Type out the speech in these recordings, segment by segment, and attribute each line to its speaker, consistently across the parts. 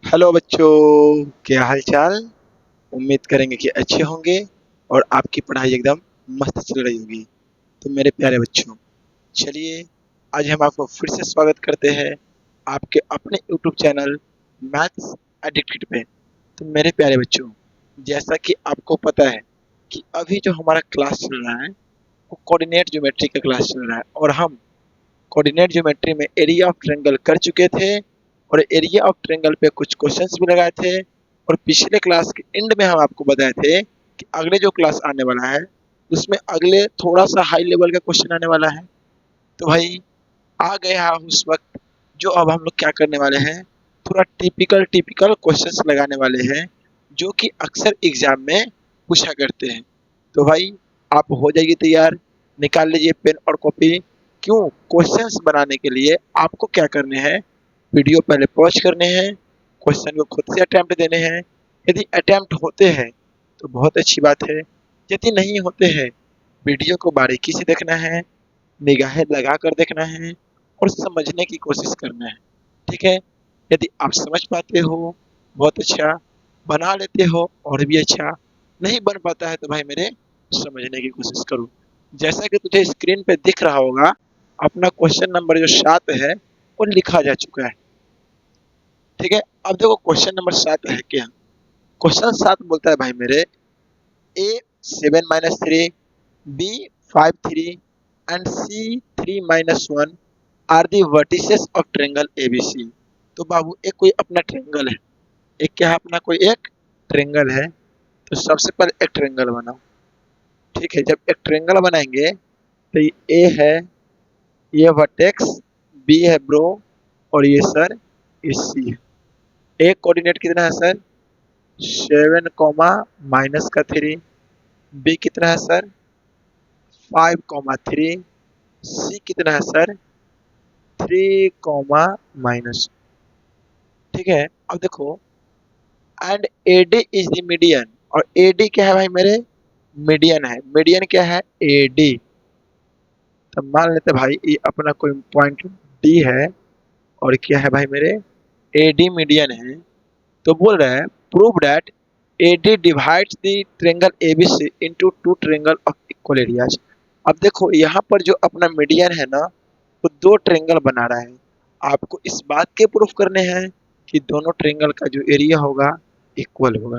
Speaker 1: Hello बच्चों, क्या हाल चाल। उम्मीद करेंगे कि अच्छे होंगे और आपकी पढ़ाई एकदम मस्त चल रही होगी। तो मेरे प्यारे बच्चों, चलिए आज हम आपको फिर से स्वागत करते हैं आपके अपने यूट्यूब चैनल मैथ्स एडिक्टेड पे। तो मेरे प्यारे बच्चों, जैसा कि आपको पता है कि अभी जो हमारा क्लास चल रहा है वो कोऑर्डिनेट ज्योमेट्री का क्लास चल रहा है और हम कोऑर्डिनेट ज्योमेट्री में एरिया ऑफ ट्रायंगल कर चुके थे और एरिया ऑफ ट्रायंगल पे कुछ क्वेश्चंस भी लगाए थे। और पिछले क्लास के एंड में हम आपको बताए थे कि अगले जो क्लास आने वाला है उसमें अगले थोड़ा सा हाई लेवल का क्वेश्चन आने वाला है। तो भाई आ गया उस वक्त जो अब हम लोग क्या करने वाले हैं, थोड़ा टिपिकल टिपिकल क्वेश्चंस लगाने वाले हैं जो कि अक्सर एग्जाम में पूछा करते हैं। तो भाई आप हो जाइए तैयार, निकाल लीजिए पेन और कॉपी। क्यों, क्वेश्चंस बनाने के लिए आपको क्या करने हैं, वीडियो पहले पॉज करने हैं, क्वेश्चन को खुद से अटेम्प्ट देने हैं। यदि अटेम्प्ट होते हैं तो बहुत अच्छी बात है, यदि नहीं होते हैं वीडियो को बारीकी से देखना है, निगाहें लगा कर देखना है और समझने की कोशिश करना है। ठीक है, यदि आप समझ पाते हो बहुत अच्छा, बना लेते हो और भी अच्छा, नहीं बन पाता है तो भाई मेरे समझने की कोशिश करो। जैसा कि तुझे स्क्रीन पे दिख रहा होगा, अपना क्वेश्चन नंबर जो 7 है वो लिखा जा चुका है। ठीक है, अब देखो क्वेश्चन नंबर 7 है क्या। क्वेश्चन 7 बोलता है भाई मेरे, A 7 - 3, B 5 3 and C 3 - 1 are the vertices of triangle ABC. तो बाबू एक कोई अपना ट्रायंगल है, एक क्या है अपना कोई एक ट्रायंगल है। तो सबसे पहले एक ट्रायंगल बनाओ। ठीक है, जब एक ट्रायंगल बनाएंगे तो ये ए है, ये वर्टेक्स, बी है ब्रो और ये सर ये सी है। ए कोऑर्डिनेट कितना है सर, 7, -3। बी कितना है सर, 5, 3। सी कितना है सर, 3, ठीक है। अब देखो, and AD is the median, और एडी क्या है भाई मेरे, मीडियन है। मीडियन क्या है, एडी। तो मान लेते भाई ये अपना कोई पॉइंट डी है और क्या है भाई मेरे, एडी मीडियन है। तो बोल रहे हैं prove that AD divides the triangle ABC into two triangle of equal areas. अब देखो यहाँ पर जो अपना मीडियन है ना, वो दो ट्रायंगल बना रहा है। आपको इस बात के प्रूफ करने हैं कि दोनों ट्रायंगल का जो एरिया होगा इक्वल होगा।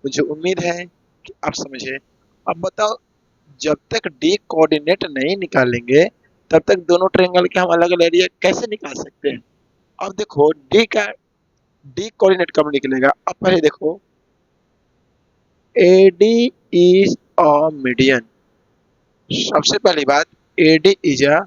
Speaker 1: मुझे उम्मीद है कि आप समझे। अब बताओ, जब तक डी कोऑर्डिनेट नहीं निकालेंगे तब तक दोनों ट्रायंगल के हम अलग अलग एरिया कैसे निकाल सकते हैं। अब देखो डी कोऑर्डिनेट कब निकलेगा। अब पहले देखो, एडी इज अ मीडियन। सबसे पहली बात, एडी इज अ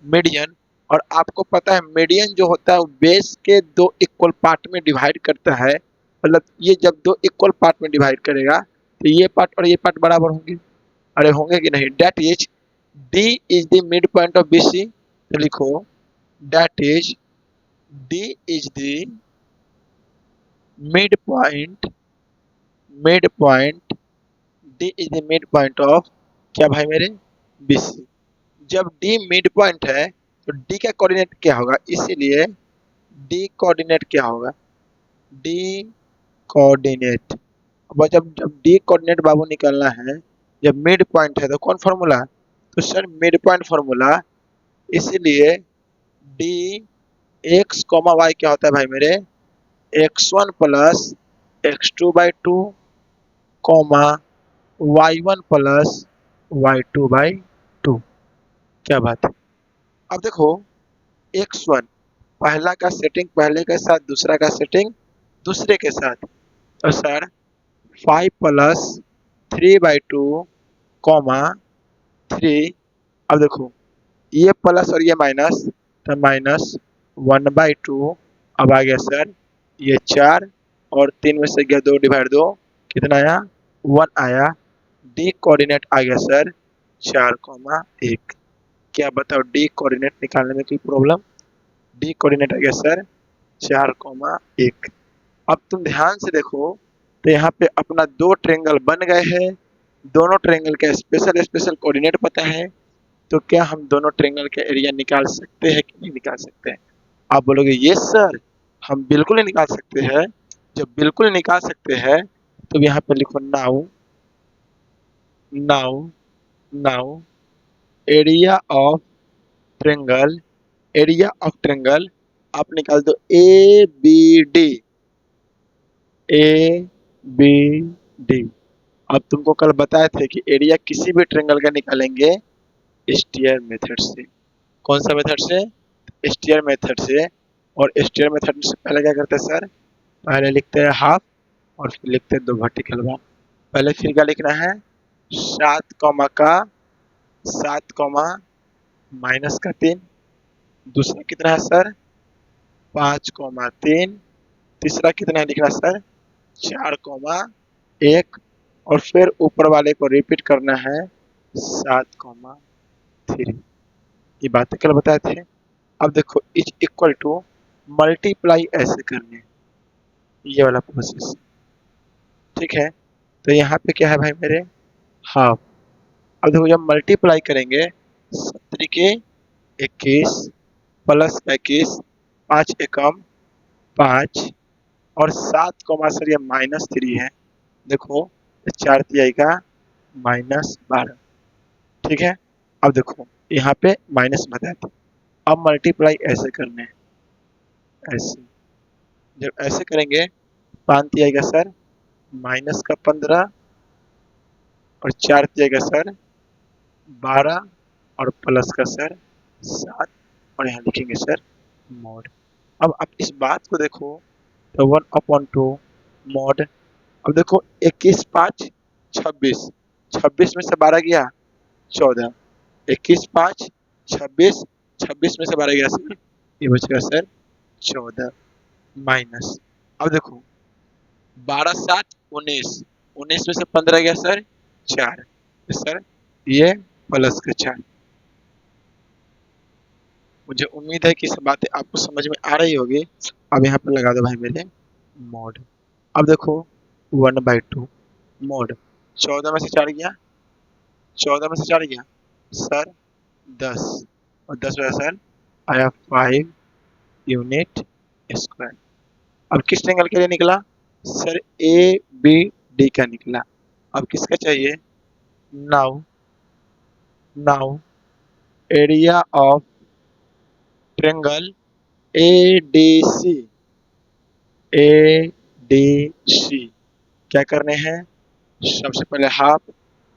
Speaker 1: मीडियन। और आपको पता है मीडियन जो होता है वो बेस के दो इक्वल पार्ट में डिवाइड करता है। मतलब ये जब दो इक्वल पार्ट में डिवाइड करेगा तो ये पार्ट और ये पार्ट बराबर होंगे। अरे होंगे कि नहीं। That is D is the mid point of BC. तो लिखो that is D is the mid point, mid point, D is the mid point of क्या भाई मेरे, बीसी। जब डी मिड पॉइंट है तो डी का कोऑर्डिनेट क्या होगा, इसीलिए डी कोऑर्डिनेट क्या होगा, डी कोऑर्डिनेट। अब जब जब डी कोऑर्डिनेट बाबू निकालना है, जब मिड पॉइंट है तो कौन फार्मूला, तो सर मिड पॉइंट फार्मूला। इसीलिए डी एक्स कॉमा वाई क्या होता है भाई मेरे, x1 plus x2/2 comma y1 plus y2/2। क्या बात है। अब देखो x1 पहला का सेटिंग पहले के साथ, दूसरा का सेटिंग दूसरे के साथ। तो सर 5 + 3/2 कॉमा 3। अब देखो ये प्लस और ये माइनस, तो -1/2। अब आ गया सर ये 4 और 3 में से गया 2 डिवाइड 2, कितना आया 1 आया। डी कोऑर्डिनेट आ गया सर 4, 1। क्या बताओ डी कोऑर्डिनेट निकालने में कोई प्रॉब्लम। डी कोऑर्डिनेट आ गया सर 4, 1। अब तुम ध्यान से देखो तो यहाँ पे अपना दो ट्रायंगल बन गए हैं। दोनों ट्रायंगल का स्पेशल स्पेशल कोऑर्डिनेट पता है। तो क्या हम दोनों ट्रायंगल का एरिया निकाल सकते हैं कि नहीं निकाल सकते हैं? आप बोलोगे यस सर, हम बिल्कुल निकाल सकते हैं। जब बिल्कुल निकाल सकते हैं तो यहाँ पे लिखो now now now area of triangle, area of triangle आप निकाल दो A B D, A B D. अब तुमको कल बताए थे कि एरिया किसी भी ट्रायंगल का निकालेंगे स्टेयर मेथड से। कौन सा मेथड से? स्टेयर मेथड से। और स्टेयर मेथड से पहले क्या करते हैं सर? पहले लिखते हैं हाफ और फिर लिखते हैं 2 वर्टिकल बार। पहले फिर क्या लिखना है? 7 कॉमा का 7 कॉमा माइनस का 3। दूसरा कितना है सर? 5 कॉमा 3। तीसरा कितना है लिखना सर? 4 कॉमा 1। और फिर ऊपर वाले को रिपीट करना है 7 कॉमा 3। ये बातें कल बताए थे। अब देखो इज इक्वल टू मल्टीप्लाई ऐसे करने, ये वाला प्रोसेस, ठीक है। तो यहाँ पे क्या है भाई मेरे? हाफ। अब देखो जब मल्टीप्लाई करेंगे 70 के 21 प्लस 21, 5 एकम 5 और 7 कॉमा सर ये -3 है। देखो 4 तिहाई का -12, ठीक है। अब देखो यहाँ पे माइनस बताए थे, अब मल्टीप्लाई ऐसे करने हैं, ऐसे। जब ऐसे करेंगे 5 तिहाई का सर -15 और 4 तिहाई का सर 12 और प्लस का सर 7 और यहाँ लिखेंगे सर मॉड। अब आप इस बात को देखो तो 1/2 मॉड। अब देखो 21 5 26, 26 में से 12 गया 14, 21 5 26, 26 में से 12 गया सर, ये बचेगा सर 14 माइनस। अब देखो 12 7 19, 19 में से 15 गया सर 4, तो सर ये प्लस का 4। मुझे उम्मीद है कि सब बातें आपको समझ में आ रही होगी। अब यहाँ पे लगा दो भाई मेरे मॉड। अब देखो 1/2 मॉड, 14 में से 4 गया, 14 में से 4 गया सर 10 और 10 में सर आया 5 यूनिट स्क्वायर। अब किस ट्रायंगल के लिए निकला सर? ए बी डी का निकला। अब किसका चाहिए? Now now area of triangle A D C, A D C क्या करने हैं? सबसे पहले हाफ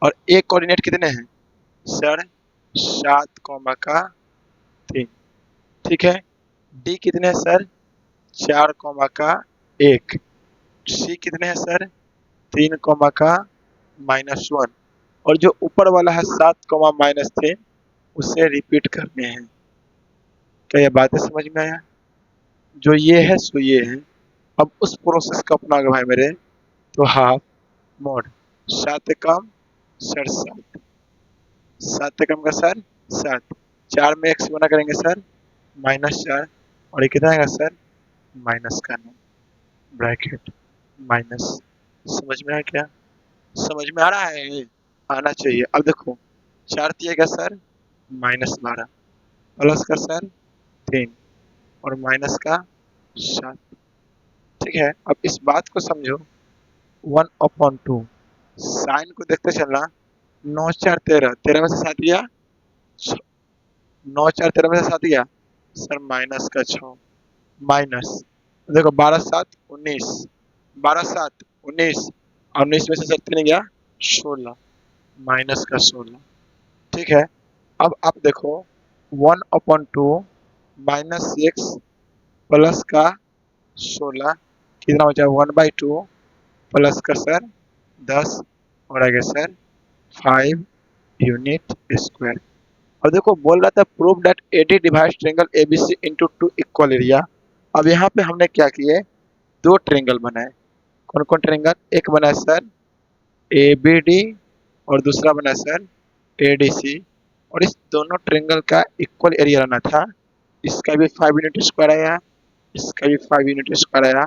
Speaker 1: और एक कोऑर्डिनेट कितने हैं सर? 7 कॉमा का 3, ठीक है। डी कितने हैं सर? 4 कॉमा का 1। सी कितने हैं सर? 3 कॉमा का -1। और जो ऊपर वाला है 7 कॉमा -3 उसे रिपीट करने हैं। क्या ये बातें समझ में आया? जो ये है सो ये है। अब उस प्रोसेस को अपना भाई मेरे, तो हाफ मोड 7 एकम सर 7, 7 एकम का सर 7, 4 में x गुना करेंगे सर -4 और ये कितना आएगा सर? माइनस का 9 ब्रैकेट माइनस। समझ में आया क्या? समझ में आ रहा है? आना चाहिए। अब देखो 4 दिया गया सर -12 प्लस का सर 3 और माइनस का 7, ठीक है। अब इस बात को समझो 1/2 साइन को देखते चलना। 9 4 13, 13 में से 7 गया, 9 4 13 में से 7 गया सर माइनस का 6 माइनस। देखो 12 7 19, 12 7 19 और 19 में से सर कितने गया 16 माइनस का 16, ठीक है। अब आप देखो 1/2 -6 प्लस का 16 कितना हो जाए 1/2 प्लस का सर 10 और आगे सर 5 यूनिट स्क्वायर। और देखो बोल रहा था prove that AD divides triangle ABC into 2 equal area. अब यहाँ पे हमने क्या किए? 2 ट्रायंगल बनाए। कौन कौन ट्रायंगल? एक बना है सर एबीडी और दूसरा बना है सर एडीसी। और इस दोनों ट्रायंगल का इक्वल एरिया रहना था। इसका भी 5 यूनिट स्क्वायर आया, इसका भी 5 यूनिट स्क्वायर आया।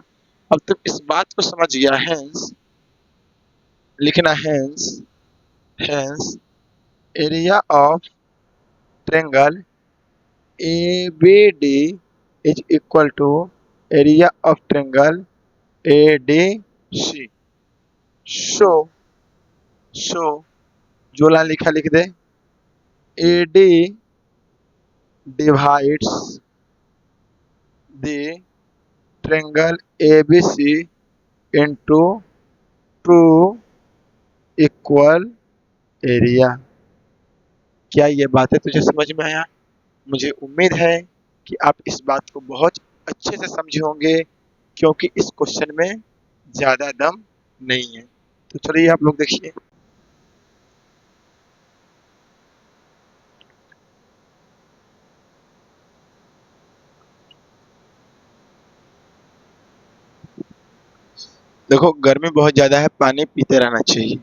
Speaker 1: अब तुम इस बात को समझ गया, हेंस लिखना hence, hence area of triangle ABD is equal to area of triangle ADC. So, जो लाइन लिखा लिख दे, AD divides the triangle ABC into two equal area. क्या ये बातें तुझे समझ में आया? मुझे उम्मीद है कि आप इस बात को बहुत अच्छे से समझे होंगे, क्योंकि इस क्वेश्चन में ज्यादा दम नहीं है। तो चलिए आप लोग देखिए। देखो, गर्मी बहुत ज्यादा है, पानी पीते रहना चाहिए।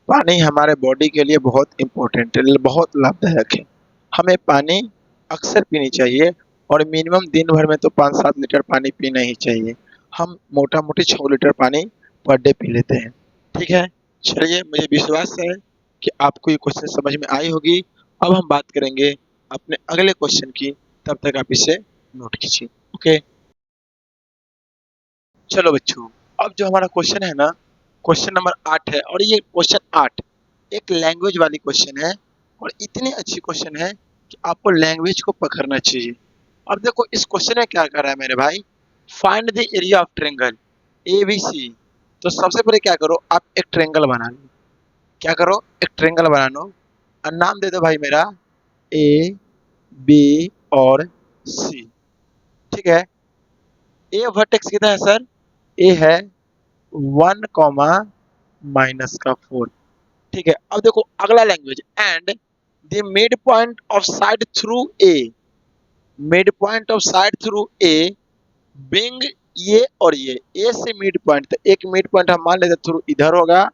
Speaker 1: पानी हमारे बॉडी के लिए बहुत इंपॉर्टेंट है, बहुत लाभदायक है। हमें पानी अक्सर पीनी चाहिए, और मिनिमम दिन भर में तो 5-7 लीटर पानी पीना ही चाहिए। हम मोटा मोटी 6 लीटर पानी पर डे पी लेते हैं। ठीक है, चलिए, मुझे विश्वास है कि आपको ये क्वेश्चन समझ में आई होगी। अब हम बात करेंगे अपने अगले क्वेश्चन की, तब तक आप इसे नोट कीजिए। ओके, चलो बच्चों, अब जो हमारा क्वेश्चन है ना, क्वेश्चन नंबर 8 है, और ये क्वेश्चन 8 एक लैंग्वेज वाली क्वेश्चन है, और इतनी अच्छी क्वेश्चन है कि आपको लैंग्वेज को पकड़ना चाहिए। अब देखो, इस क्वेश्चन में क्या कर रहा है मेरे भाई, find the area of triangle ABC। तो सबसे पहले क्या करो, आप एक ट्रायंगल बना लो। क्या करो, एक ट्रायंगल बना लो, और नाम दे दो भाई मेरा A B और C। ठीक है, ए वर्टेक्स कितना है सर, ए है 1, -4। ठीक है, अब देखो अगला language, and the mid point of side through A. Mid point of side through A being, ये और ये ए से मिड पॉइंट, तो एक मिड पॉइंट हम मान लेते थ्रू इधर होगा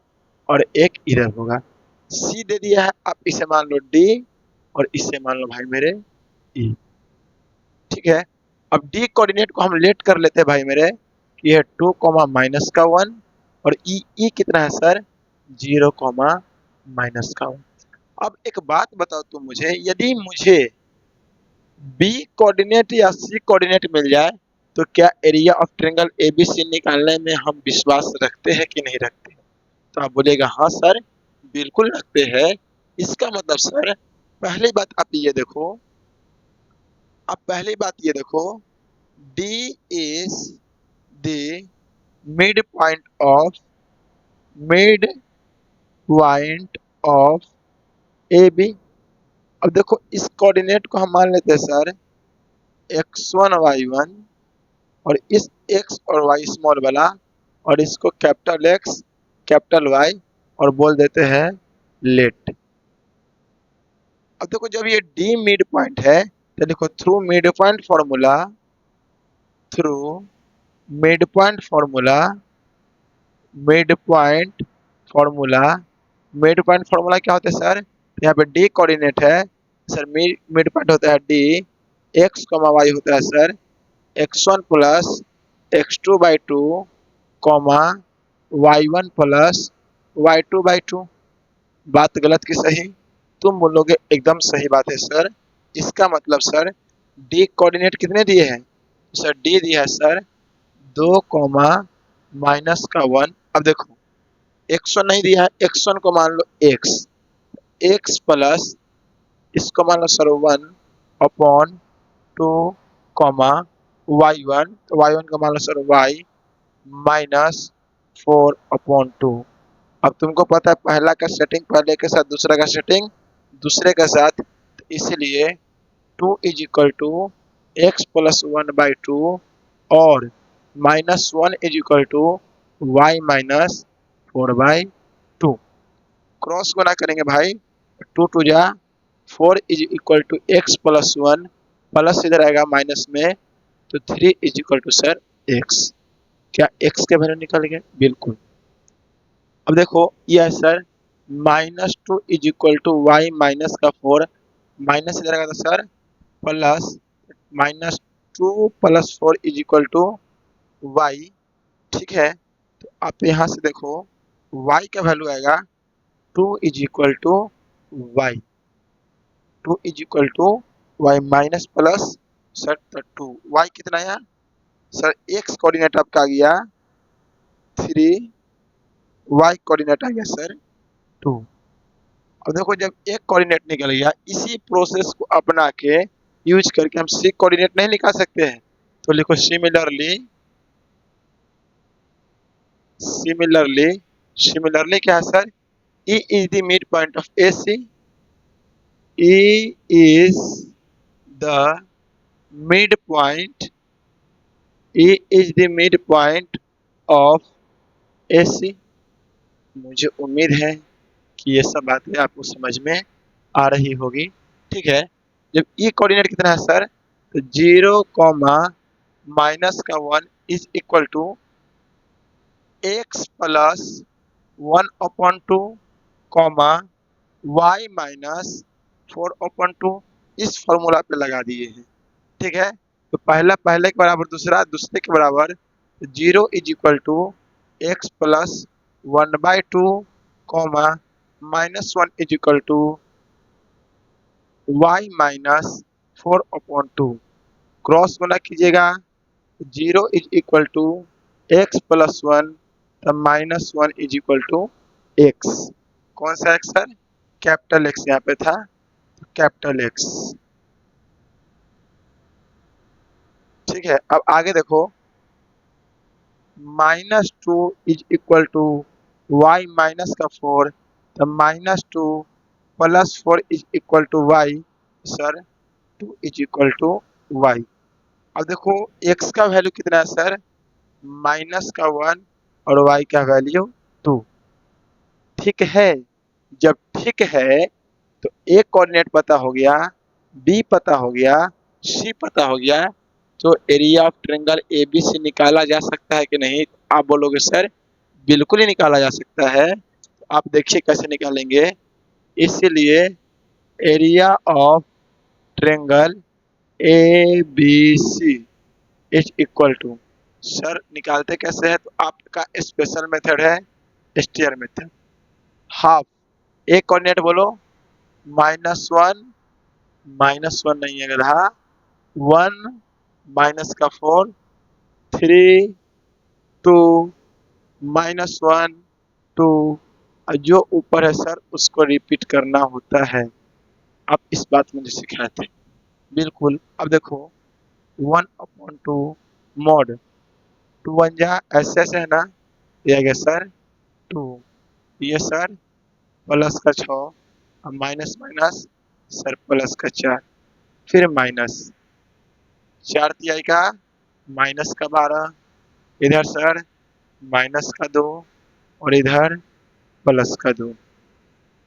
Speaker 1: और एक इधर होगा। सी दे दिया है, आप इसे मान लो डी, और इसे मान लो भाई मेरे ई। ठीक है, अब डी कोऑर्डिनेट को हम लेट कर लेते हैं भाई मेरे, कि ये 2, -1, और ई कितना है सर, 0, -1। अब एक बात बताओ तुम मुझे, यदि मुझे बी कोऑर्डिनेट या सी कोऑर्डिनेट मिल जाए, तो क्या एरिया ऑफ ट्रायंगल एबीसी निकालने में हम विश्वास रखते हैं कि नहीं रखते? तो आप बोलेगा हाँ सर, बिल्कुल रखते हैं। इसका मतलब सर, पहली बात आप ये देखो, अब पहली बात ये देखो, D is the mid point of mid point of A B. अब देखो, इस कोऑर्डिनेट को हम मान लेते हैं सर x1 y1, और इस x और y स्मॉल वाला, और इसको कैपिटल X कैपिटल Y, और बोल देते हैं लेट। अब देखो, जब ये D मिड पॉइंट है, तो देखो through mid point formula, through mid point formula, mid point formula, mid point formula क्या होता है सर, यहाँ पे D कोऑर्डिनेट है सर, मिड पॉइंट होता है D, x, y होता है sir x1 plus x2/2, y1 plus y2/2। बात गलत की सही? तुम बोलोगे एकदम सही बात है सर। इसका मतलब सर, डी कोऑर्डिनेट कितने दिए हैं सर, डी दिया है सर 2, -1। अब देखो, x1 नहीं दिया है, x1 को मान लो x, x प्लस इसको मान लो सर 1/2, y1, तो y1 को मान लो सर y, -4/2। अब तुमको पता है, पहला का सेटिंग पहले के साथ, दूसरा का सेटिंग दूसरे के साथ, तो इसलिए 2 is equal to x plus 1/2, और -1 is equal to y -4/2। Cross गुना करेंगे भाई, 2 × 4 is equal to x plus 1, plus इधर आएगा माइनस में, तो 3 is equal to sir x. क्या एक्स के वैल्यू निकल गए? बिल्कुल। अब देखो, ये है sir -2 is equal to y -4, minus इधर आएगा तो sir plus, -2 + 4 is equal to Y. ठीक है, तो आप यहाँ से देखो, वाई का वैल्यू आएगा 2 is equal to Y, 2 is equal to Y minus plus sir 2। Y कितना आया सर, एक्स कोऑर्डिनेट आपका आ गया 3, वाई कोऑर्डिनेट आ गया सर 2। अब देखो जब एक कोऑर्डिनेट निकल गया, इसी प्रोसेस को अपना के यूज करके हम सी कोऑर्डिनेट नहीं निकाल सकते हैं। तो लिखो सिमिलरली, सिमिलरली, सिमिलरली क्या है sir, E is the midpoint of AC. E is the midpoint. E is the midpoint of AC. मुझे उम्मीद है कि ये सब बातें आपको समझ में आ रही होगी। ठीक है, जब ई कोऑर्डिनेट कितना है सर, तो 0 कॉमा माइनस का 1 is equal to x plus 1/2 comma Y minus 4/2 इस फॉर्मूला पे लगा दिए हैं। ठीक है, तो पहला पहले के बराबर, दूसरा दूसरे के बराबर, 0 is equal to x plus 1/2 comma -1 is equal to Y minus 4/2। Cross गुना कीजिएगा, 0 is equal to x plus 1, तब -1 इज इक्वल टू एक्स। कौन सा एक्स सर, कैपिटल एक्स यहाँ पे था, कैपिटल एक्स। ठीक है, अब आगे देखो, -2 is equal to Y minus का 4, तब -2 plus 4 is equal to Y sir 2 is equal to Y. अब देखो x का वैल्यू कितना है सर, माइनस का 1 और y का वैल्यू 2। ठीक है, जब ठीक है तो a कोऑर्डिनेट पता हो गया, b पता हो गया, c पता हो गया, तो एरिया ऑफ ट्रायंगल ABC निकाला जा सकता है कि नहीं। आप बोलोगे सर बिल्कुल ही निकाला जा सकता है। तो आप देखिए कैसे निकालेंगे। इसीलिए area of triangle ABC is equal to, sir निकालते कैसे है, तो आपका स्पेशल मेथड है स्टेयर मेथड। हाफ, एक कोऑर्डिनेट बोलो, -1, -1 नहीं है गधा, 1 माइनस का 4, 3, 2, -1, 2, और जो ऊपर है सर उसको रिपीट करना होता है। आप इस बात मुझे सिखाए थे बिल्कुल। अब देखो 1/2 मॉड 2 1 जा ऐसे ऐसे है ना, ये आ गया सर 2, ये सर प्लस का 6 और माइनस माइनस सर प्लस का 4, फिर माइनस 4 तिहाई का माइनस का 12, इधर सर माइनस का 2 और इधर प्लस का 2।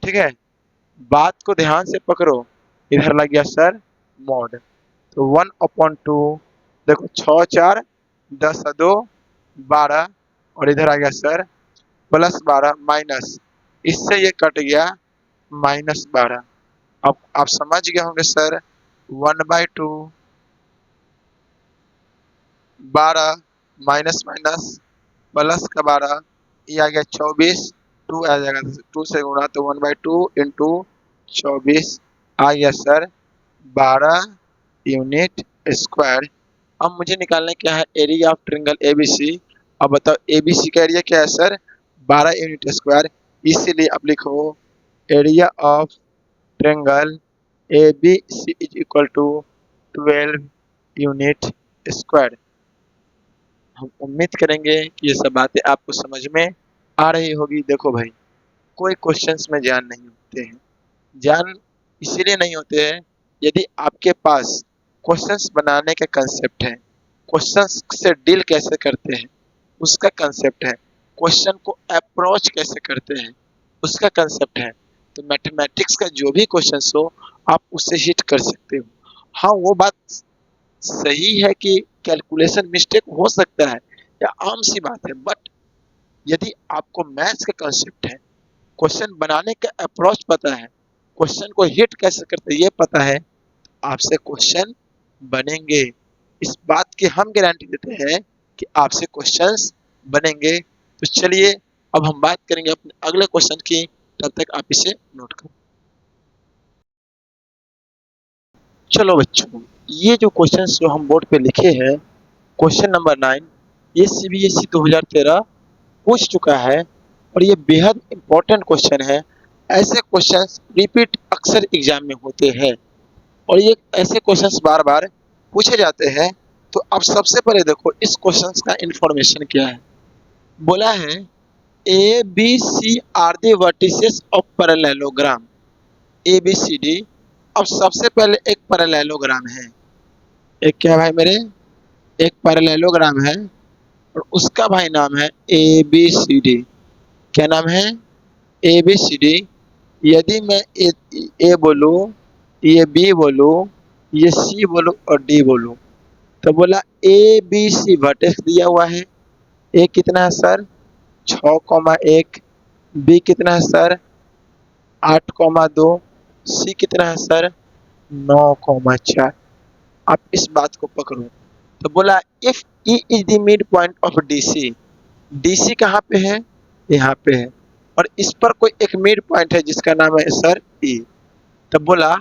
Speaker 1: ठीक है, बात को ध्यान से पकड़ो, इधर लग गया सर मॉड, तो 1/2, देखो 6 4 10 2 12 और इधर आ गया सर +12 माइनस, इससे ये कट गया -12। अब आप समझ गए होंगे सर 1/2 12 माइनस माइनस प्लस का 12, ये आ गया 24, 2 आ जाएगा 2 से गुणा, तो 1/2 इंटू 24 आ गया सर 12 यूनिट स्क्वायर। अब मुझे निकालना क्या है, एरिया ऑफ ट्रायंगल ABC। अब बताओ ABC का एरिया क्या है सर, 12 यूनिट स्क्वायर। इसीलिए आप लिखो area of triangle ABC is equal to 12 unit square. हम उम्मीद करेंगे कि ये सब बातें आपको समझ में आ रही होगी। देखो भाई, कोई क्वेश्चंस में जान नहीं होते हैं, जान इसीलिए नहीं होते हैं यदि आपके पास क्वेश्चंस बनाने का कंसेप्ट है, क्वेश्चंस से डील कैसे करते हैं उसका कंसेप्ट है, क्वेश्चन को अप्रोच कैसे करते हैं उसका कंसेप्ट है, तो मैथमेटिक्स का जो भी क्वेश्चन हो आप उससे हिट कर सकते हो। हाँ, वो बात सही है कि कैलकुलेशन मिस्टेक हो सकता है, या आम सी बात है, बट यदि आपको मैथ्स का कंसेप्ट है, क्वेश्चन बनाने का अप्रोच पता है, क्वेश्चन को हिट कैसे करते हैं ये पता है, आपसे क्वेश्चन बनेंगे। इस बात की हम गारंटी देते हैं कि आपसे क्वेश्चंस बनेंगे। तो चलिए अब हम बात करेंगे अपने अगले क्वेश्चन की, तब तक आप इसे नोट करें। चलो बच्चों, ये जो क्वेश्चंस जो हम बोर्ड पे लिखे हैं, क्वेश्चन नंबर 9, ये सीबीएसई 2013 पूछ चुका है और ये बेहद इंपॉर्टेंट क्वेश्चन है। ऐसे क्वेश्चंस रिपीट अक्सर एग्जाम में होते हैं और ये ऐसे क्वेश्चंस बार बार पूछे जाते हैं। तो अब सबसे पहले देखो इस क्वेश्चंस का इंफॉर्मेशन क्या है। बोला है A B C are the vertices of parallelogram, A B C D. अब सबसे पहले एक पैरेललोग्राम है, एक क्या भाई मेरे, एक पैरेललोग्राम है और उसका भाई नाम है ए बी सी डी। क्या नाम है? A B C D. यदि मैं ए बोलूँ, ये बी बोलूँ, ये सी बोलूँ और डी बोलूँ, तो बोला ए बी सी वर्टेक्स दिया हुआ है। ए कितना है सर? 6,1। बी कितना है सर? 8,2। सी कितना है सर? 9,4। आप इस बात को पकड़ो। तो बोला if E is the mid point of D C, D C कहाँ पे है? यहाँ पे है और इस पर कोई एक मिड पॉइंट है जिसका नाम है सर ई। तो बोला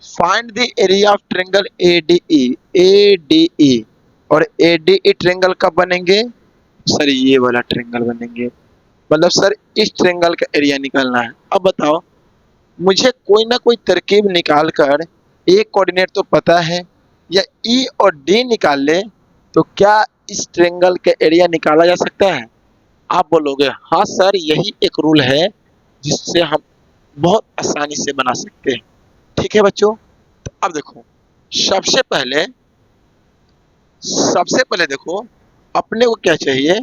Speaker 1: find the area of triangle A D E, A D ई। और ए डी ई ट्रायंगल कब बनेंगे? सर ये वाला ट्रायंगल बनेंगे, मतलब सर इस ट्रायंगल का एरिया निकालना है। अब बताओ, मुझे कोई ना कोई तरकीब निकाल कर ए कोऑर्डिनेट तो पता है, या ई और डी निकाल ले तो क्या इस ट्रायंगल का एरिया निकाला जा सकता है? आप बोलोगे हाँ सर यही एक रूल है जिससे हम बहुत आसानी से बना सकते हैं। ठीक है बच्चों, तो अब देखो सबसे पहले देखो अपने को क्या चाहिए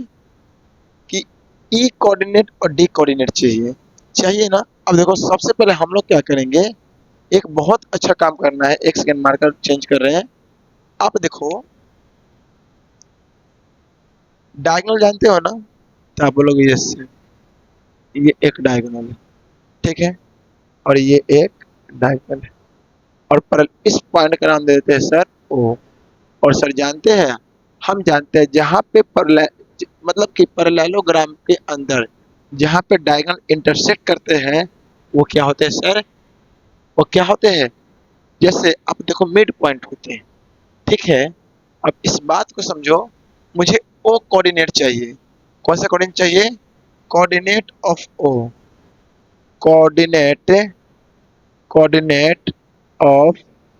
Speaker 1: कि ई कोऑर्डिनेट और डी कोऑर्डिनेट चाहिए ना। अब देखो सबसे पहले हम लोग क्या करेंगे, एक बहुत अच्छा काम करना है। एक सेकंड, मार्कर चेंज कर रहे हैं। आप देखो डायगोनल जानते हो ना, तो आप बोलोगे यस, ये एक डायगोनल है, ठीक है, और ये एक डायगोनल है और पर इस पॉइंट का नाम दे देते हैं सर ओ। और सर जानते हैं, हम जानते हैं जहाँ पे मतलब कि पैरेललोग्राम के अंदर जहाँ पे डायगोनल इंटरसेक्ट करते हैं वो क्या होते हैं सर? वो क्या होते हैं? जैसे आप देखो मिड पॉइंट होते हैं, ठीक है। अब इस बात को समझो, मुझे ओ कोऑर्डिनेट चाहिए। कौन सा कोऑर्डिनेट चाहिए? Coordinate of O, coordinate coordinate of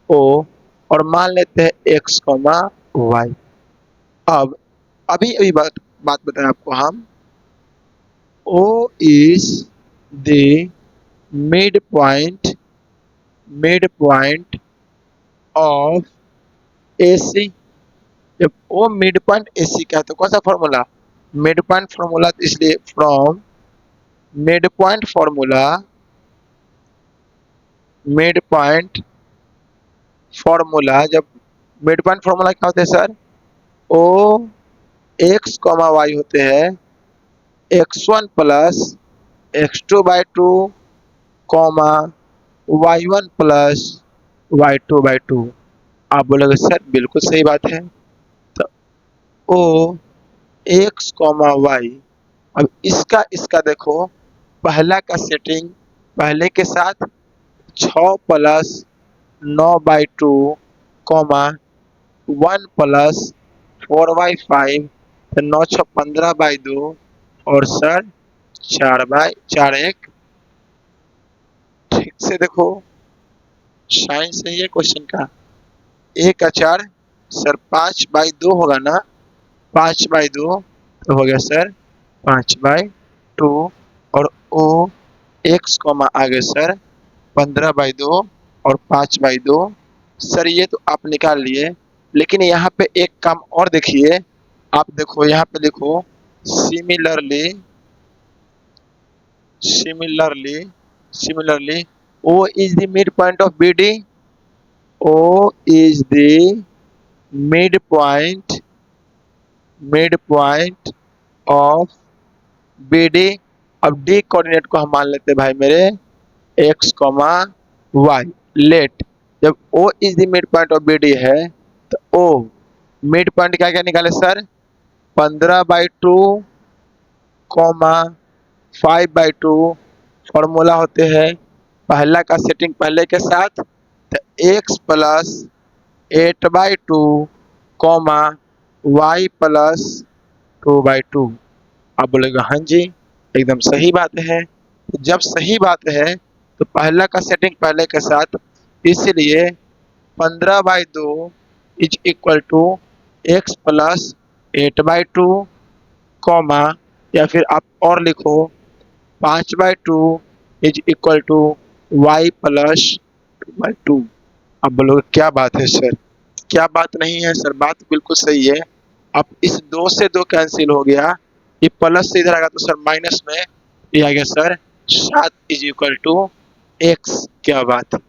Speaker 1: O. और मान लेते हैं एक्स कॉमा वाई। अब अभी अभी बात बताएं आपको हम, O is the mid point of A C. जब ओ मिड पॉइंट ए सी का है तो कौन सा फॉर्मूला? मिड पॉइंट फॉर्मूला, तो इसलिए from mid point formula, mid point formula, जब मिड पॉइंट फॉर्मूला क्या होता है सर? ओ एक्स कॉमा वाई होते हैं x1 plus x2/2 comma y1 plus y2/2। आप बोलोगे सर बिल्कुल सही बात है। तो ओ एक्स कॉमा वाई, अब इसका देखो पहला का सेटिंग पहले के साथ 6 प्लस 9/2 कॉमा 1 प्लस 4/5, तो 9 6 15/2 और सर 4/1। ठीक से देखो, साइन सही है क्वेश्चन का। ए का 4 सर 5/2 होगा ना, 5/2 तो हो गया सर 5/2। और ओ एक्स कॉमा आगे सर 15/2 और 5/2। सर ये तो आप निकाल लिए, लेकिन यहाँ पे एक काम और देखिए। आप देखो यहाँ पे लिखो similarly, similarly O is the midpoint of BD, O is the midpoint of BD। अब D कोऑर्डिनेट को हम मान लेते हैं भाई मेरे x कॉमा वाई। लेट जब O is the mid point of BD है तो O मिड पॉइंट क्या क्या निकाले सर? 15/2 कॉमा 5/2। फॉर्मूला होते हैं पहला का सेटिंग पहले के साथ, तो X plus 8/2 comma Y plus 2/2। आप बोलेगा हाँ जी एकदम सही बात है। तो जब सही बात है तो पहला का सेटिंग पहले के साथ, इसलिए 15/2 is equal to x plus 8/2 comma, या फिर आप और लिखो 5/2 is equal to Y plus 2/2। अब बोलोगे क्या बात है सर, क्या बात नहीं है सर, बात बिल्कुल सही है। अब इस 2 से 2 कैंसिल हो गया, ये प्लस से इधर आ गया तो सर माइनस में ये आ गया sir 7 is equal to X. क्या बात है।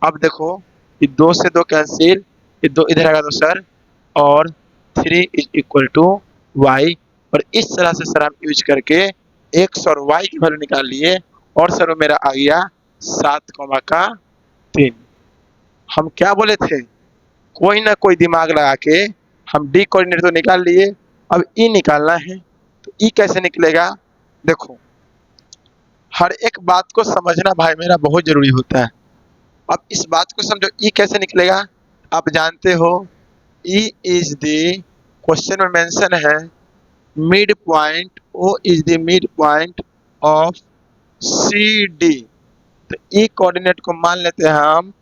Speaker 1: अब देखो ये 2 से 2 कैंसिल, ये 2 इधर आ गया तो सर और 3 इज इक्वल टू वाई। और इस तरह से सर हम यूज करके एक्स और वाई की वैल्यू निकाल लिए, और सर वो मेरा आ गया 7,3। हम क्या बोले थे, कोई ना कोई दिमाग लगा के हम डी कोऑर्डिनेट तो निकाल लिए, अब ई निकालना है। तो ई कैसे निकलेगा, देखो हर एक बात को समझना भाई मेरा बहुत जरूरी होता है। अब इस बात को समझो, ई कैसे निकलेगा। आप जानते हो ई इज द, क्वेश्चन में मेंशन है mid point, O is the mid point of C D. तो ई कोऑर्डिनेट को मान लेते हैं हम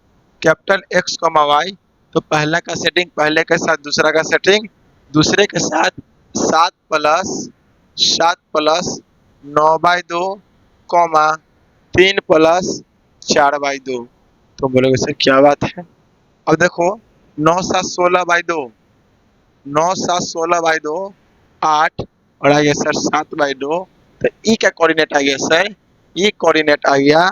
Speaker 1: कैपिटल एक्स कॉमा वाई। तो पहला का सेटिंग पहले के साथ, दूसरा का सेटिंग दूसरे के साथ, 7 प्लस 9/2 कॉमा 3 प्लस 4/2। तो बोलोगे सर क्या बात है। अब देखो 9 7 16/2, 9 7 16/2 8, और आ गया सर 7/2। तो ई का कोऑर्डिनेट आ गया सर, ई कोऑर्डिनेट आ गया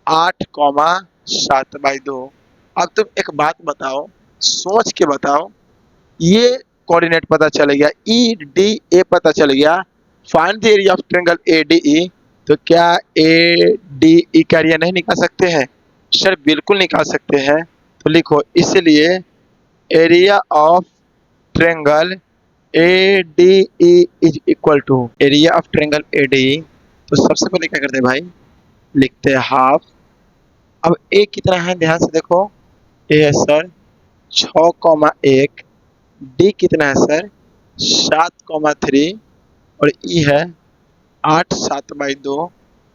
Speaker 1: 8,7/2। अब तुम एक बात बताओ, सोच के बताओ, ये कोऑर्डिनेट पता चल गया, ई डी ए पता चल गया, find the area of triangle A D E. तो क्या ए डी ई का एरिया नहीं निकाल सकते हैं सर, बिल्कुल निकाल सकते हैं। तो लिखो इसलिए area of triangle A D E is equal to area of triangle A D E. तो सबसे पहले क्या करते हैं भाई, लिखते हैं हाफ। अब ए कितना है ध्यान से देखो, ए है सर 6,1, डी कितना है सर 7,3, और ई है 8 7/2।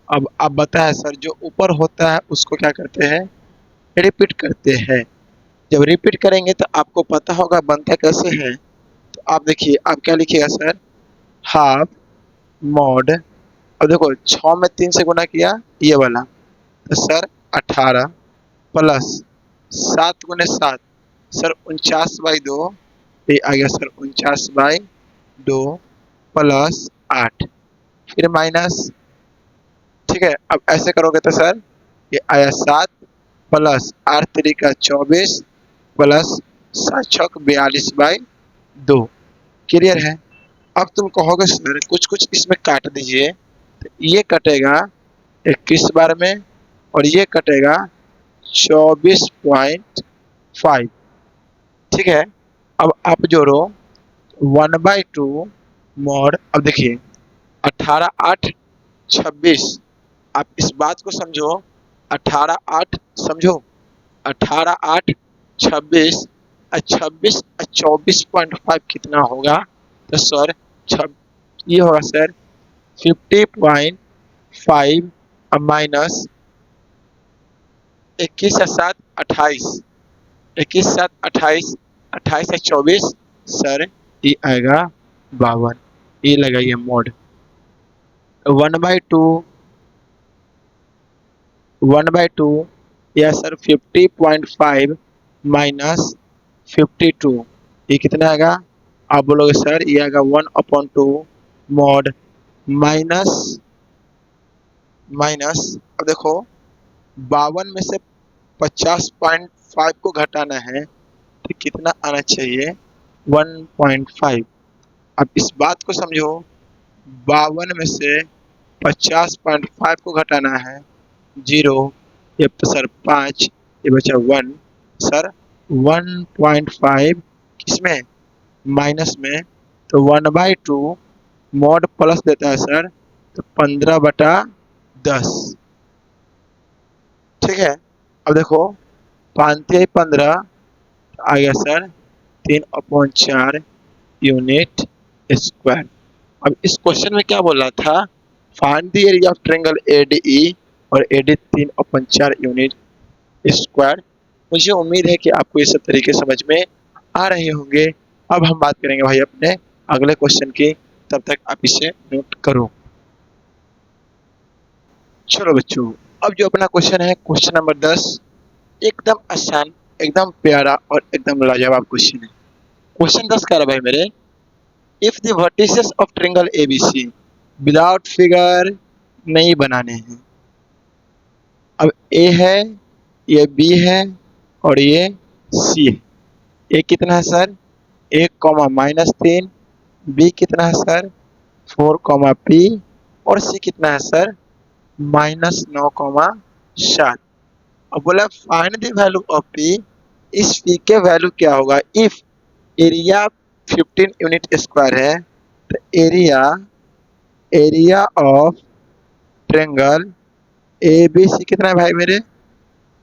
Speaker 1: अब आप बताएं सर, जो ऊपर होता है उसको क्या करते हैं, रिपीट करते हैं। जब रिपीट करेंगे तो आपको पता होगा बनता कैसे है। तो आप देखिए आप क्या लिखिएगा सर, हाफ मॉड। अब देखो 6 में 3 से गुना किया ये वाला, तो सर 18 प्लस 7 × 7 सर 49/2, ये आ गया सर 49/2 प्लस 8, फिर माइनस। ठीक है, अब ऐसे करोगे तो सर ये आया 7 प्लस 8 3 का 24 प्लस 7 6 42/2। क्लियर है। अब तुम कहोगे सर कुछ कुछ इसमें काट दीजिए, तो ये कटेगा 21 बार में, और ये कटेगा 24.5। ठीक है, अब आप जोड़ो 1/2 मॉड। अब देखिए 18 8 26, आप इस बात को समझो, 18 8 समझो, 18 8 26, 26 24.5 कितना होगा। तो सर ये होगा सर 50.5 माइनस 21 से 7 28, 21 7 28, 28 से 24 सर ये आएगा 52। ये लगाइए मोड 1/2 या सर 50.5 माइनस 52, ये कितना आएगा। आप बोलोगे सर ये आएगा 1/2 मॉड माइनस माइनस। अब देखो 52 में से 50.5 को घटाना है तो कितना आना चाहिए, 1.5। अब इस बात को समझो, 52 में से 50.5 को घटाना है 0, ये तो सर 5, ये बचा 1 सर 1.5 किसमें माइनस में। तो 1/2 मॉड प्लस देता है सर, तो 15/10। ठीक है, अब देखो 5×15 आ गया सर 3/4 यूनिट स्क्वायर। अब इस क्वेश्चन में क्या बोल रहा था, find the area of triangle ADE और एडी 3/4 यूनिट स्क्वायर। मुझे उम्मीद है कि आपको ये सब तरीके समझ में आ रहे होंगे। अब हम बात करेंगे भाई अपने अगले क्वेश्चन की, तब तक आप इसे नोट करो। चलो बच्चों, अब जो अपना क्वेश्चन है क्वेश्चन नंबर 10, एकदम आसान, एकदम प्यारा और एकदम लाजवाब क्वेश्चन है। क्वेश्चन 10 कह रहा भाई मेरे, if the vertices of triangle ABC, without figure नहीं बनाने हैं। अब ए है, ये बी है और ये सी है। ए कितना है सर 1, -3, बी कितना है सर 4, पी और सी कितना है सर -9, 7। अब बोला find the value of P, इस पी के वैल्यू क्या होगा इफ एरिया 15 यूनिट स्क्वायर है। तो area of triangle A B C कितना है भाई मेरे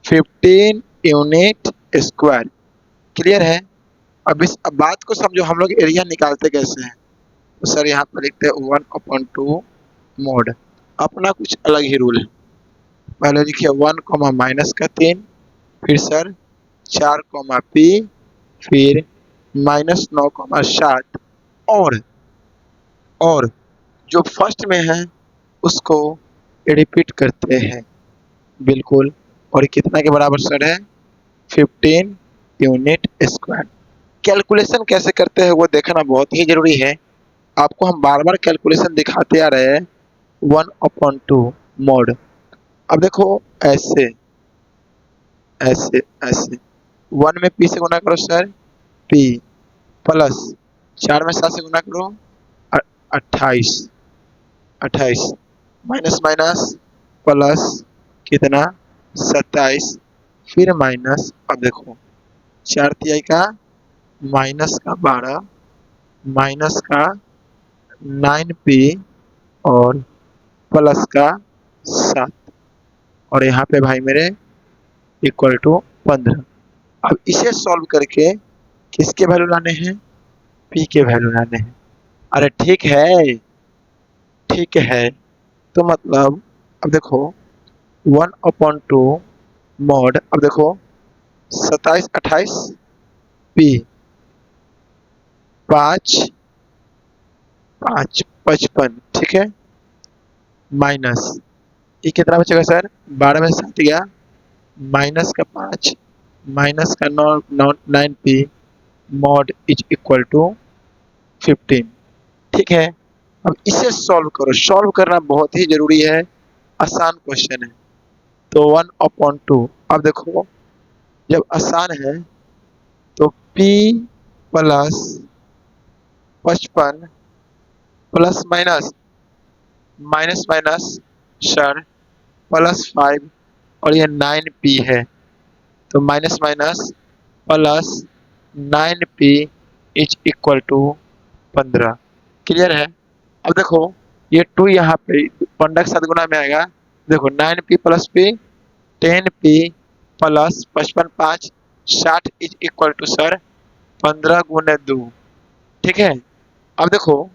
Speaker 1: 15 यूनिट स्क्वायर। क्लियर है। अब बात को समझो, हम लोग एरिया निकालते कैसे हैं। तो सर यहाँ पर लिखते हैं 1/2 मोड। अपना कुछ अलग ही रूल है। पहले लिखिए 1, -3, फिर सर 4, पी, फिर -9, 7 और जो फर्स्ट में है उसको रिपीट करते हैं बिल्कुल। और कितना के बराबर सर है 15 यूनिट स्क्वायर। कैलकुलेशन कैसे करते हैं वो देखना बहुत ही जरूरी है। आपको हम बार बार कैलकुलेशन दिखाते आ रहे हैं 1/2 मोड। अब देखो ऐसे ऐसे ऐसे 1 में पी से गुना करो सर पी, प्लस 4 में 7 से गुना करो 28, माइनस माइनस प्लस कितना 27, फिर माइनस। अब देखो 4 का -12, माइनस का 9p और प्लस का 7 और यहाँ पे भाई मेरे इक्वल टू 15। अब इसे सॉल्व करके किसके वैल्यू लाने हैं p के वैल्यू लाने हैं। अरे ठीक है, ठीक है। तो मतलब अब देखो 1/2 मॉड, अब देखो 27, 28 p 5, 5, 55, ठीक है, माइनस ये कितना बचेगा सर 12 में 7 गया, माइनस का 5, माइनस का 9p mod is equal to 15। ठीक है। अब इसे सॉल्व करो, सॉल्व करना बहुत ही जरूरी है, आसान क्वेश्चन है। तो 1/2, अब देखो जब आसान है तो p plus 55 plus minus minus minus sir plus 5 और ये 9p है तो minus minus plus 9p is equal to 15। Clear है। अब देखो ये 2 यहाँ पे 15 के साथ गुना में आएगा। देखो 9p plus p 10p plus 55 5 60 is equal to sir 15 गुने 2। ठीक है। अब देखो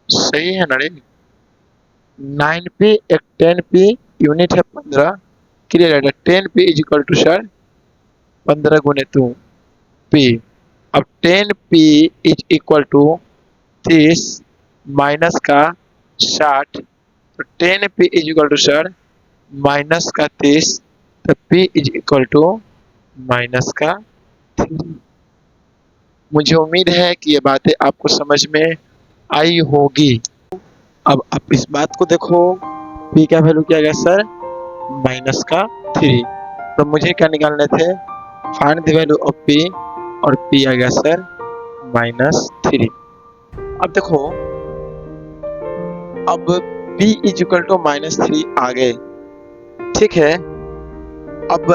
Speaker 1: सही है ना रे, 9p एक 10p यूनिट है 15। क्लियर है। 10p is equal to sir 15 गुने 2 p। अब 10p is equal to 30 minus का 60 तो 10p is equal to sir minus का 30 तो p is equal to minus का 3। मुझे उम्मीद है कि ये बातें आपको समझ में आई होगी। अब आप इस बात को देखो, p का वैल्यू क्या गया सर माइनस का 3। तो मुझे क्या निकालने थे find the value of p और p आ गया सर -3। अब देखो अब p इज इक्वल टू -3 आ गए। ठीक है। अब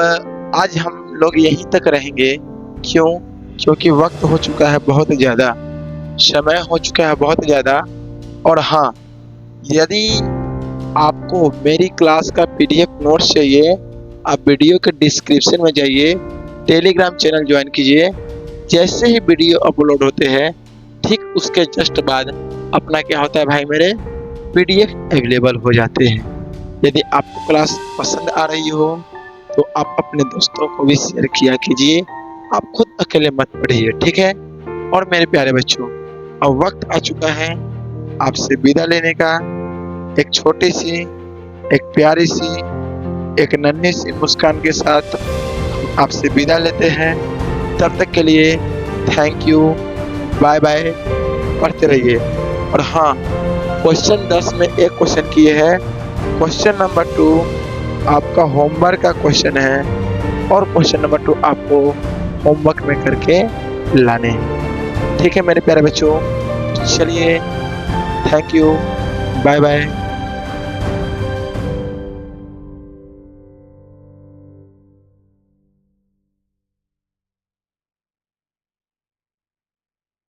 Speaker 1: आज हम लोग यहीं तक रहेंगे। क्यों? क्योंकि वक्त हो चुका है बहुत ज़्यादा, समय हो चुका है बहुत ज़्यादा। और हाँ, यदि आपको मेरी क्लास का पीडीएफ नोट्स चाहिए, आप वीडियो के डिस्क्रिप्शन में जाइए, टेलीग्राम चैनल ज्वाइन कीजिए। जैसे ही वीडियो अपलोड होते हैं ठीक उसके जस्ट बाद अपना क्या होता है भाई मेरे पीडीएफ अवेलेबल हो जाते हैं। यदि आपको क्लास पसंद आ रही हो तो आप अपने दोस्तों को भी शेयर किया कीजिए, आप खुद अकेले मत पढ़िए, ठीक है। और मेरे प्यारे बच्चों, अब वक्त आ चुका है आपसे विदा लेने का। एक छोटी सी, एक प्यारी सी, एक नन्ही सी मुस्कान के साथ आपसे विदा लेते हैं। तब तक के लिए थैंक यू, बाय बाय, पढ़ते रहिए। और हाँ, क्वेश्चन 10 में एक क्वेश्चन किए हैं, क्वेश्चन नंबर 2 आपका होमवर्क का क्वेश्चन है और क्वेश्चन नंबर 2 आपको होमवर्क में करके लाने हैं, ठीक है मेरे प्यारे बच्चों। चलिए, थैंक यू, बाय बाय।